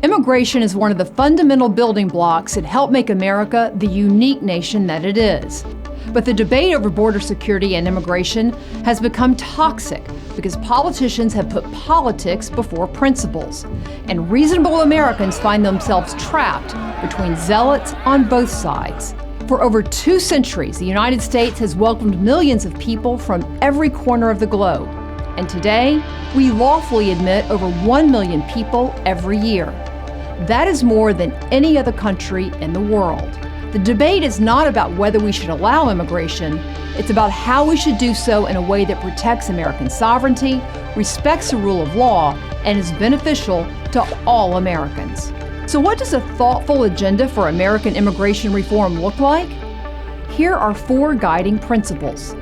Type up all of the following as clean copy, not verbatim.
Immigration is one of the fundamental building blocks that help make America the unique nation that it is. But the debate over border security and immigration has become toxic because politicians have put politics before principles, and reasonable Americans find themselves trapped between zealots on both sides. For over 2 centuries, the United States has welcomed millions of people from every corner of the globe. And today, we lawfully admit over 1 million people every year. That is more than any other country in the world. The debate is not about whether we should allow immigration, it's about how we should do so in a way that protects American sovereignty, respects the rule of law, and is beneficial to all Americans. So what does a thoughtful agenda for American immigration reform look like? Here are 4 guiding principles.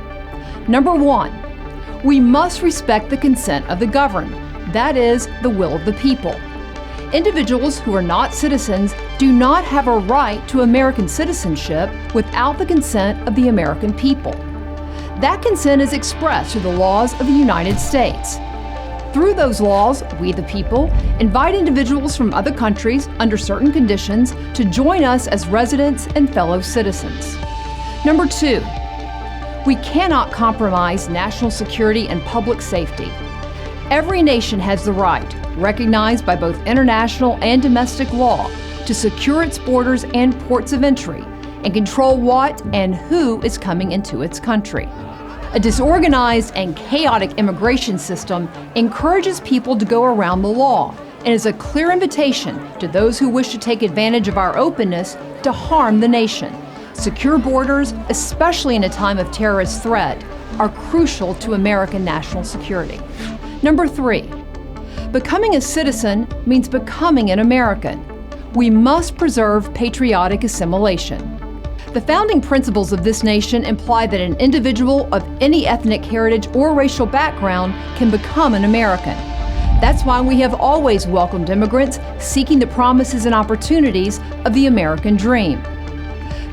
Number 1, we must respect the consent of the governed, that is, the will of the people. Individuals who are not citizens do not have a right to American citizenship without the consent of the American people. That consent is expressed through the laws of the United States. Through those laws, we the people invite individuals from other countries under certain conditions to join us as residents and fellow citizens. Number 2, we cannot compromise national security and public safety. Every nation has the right, recognized by both international and domestic law, to secure its borders and ports of entry and control what and who is coming into its country. A disorganized and chaotic immigration system encourages people to go around the law and is a clear invitation to those who wish to take advantage of our openness to harm the nation. Secure borders, especially in a time of terrorist threat, are crucial to American national security. Number 3, becoming a citizen means becoming an American. We must preserve patriotic assimilation. The founding principles of this nation imply that an individual of any ethnic heritage or racial background can become an American. That's why we have always welcomed immigrants seeking the promises and opportunities of the American dream.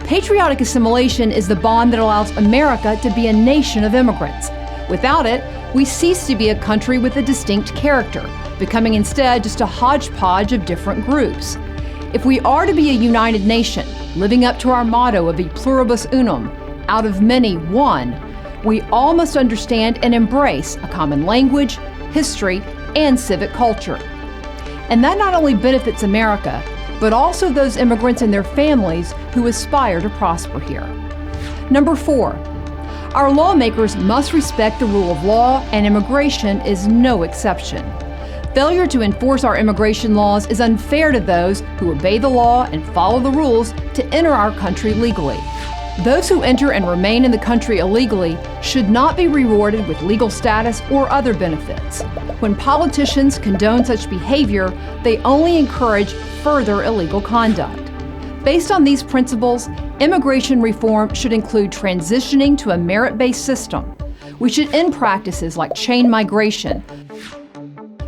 Patriotic assimilation is the bond that allows America to be a nation of immigrants. Without it, we cease to be a country with a distinct character, becoming instead just a hodgepodge of different groups. If we are to be a united nation, living up to our motto of e pluribus unum, out of many, one, we all must understand and embrace a common language, history, and civic culture. And that not only benefits America, but also those immigrants and their families who aspire to prosper here. Number 4, our lawmakers must respect the rule of law, and immigration is no exception. Failure to enforce our immigration laws is unfair to those who obey the law and follow the rules to enter our country legally. Those who enter and remain in the country illegally should not be rewarded with legal status or other benefits. When politicians condone such behavior, they only encourage further illegal conduct. Based on these principles, immigration reform should include transitioning to a merit-based system. We should end practices like chain migration,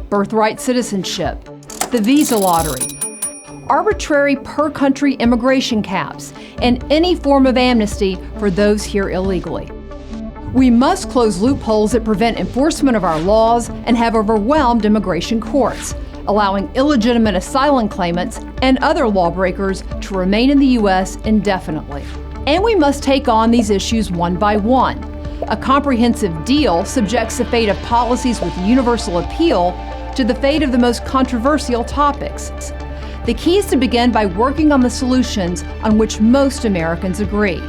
birthright citizenship, the visa lottery, arbitrary per-country immigration caps, and any form of amnesty for those here illegally. We must close loopholes that prevent enforcement of our laws and have overwhelmed immigration courts, allowing illegitimate asylum claimants and other lawbreakers to remain in the U.S. indefinitely. And we must take on these issues one by one. A comprehensive deal subjects the fate of policies with universal appeal to the fate of the most controversial topics. The key is to begin by working on the solutions on which most Americans agree.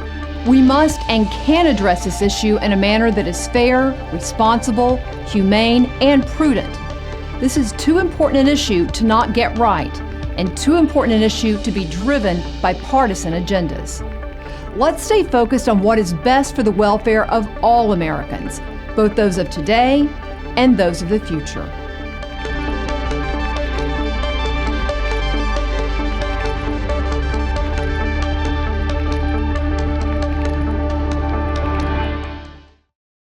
We must and can address this issue in a manner that is fair, responsible, humane, and prudent. This is too important an issue to not get right, and too important an issue to be driven by partisan agendas. Let's stay focused on what is best for the welfare of all Americans, both those of today and those of the future.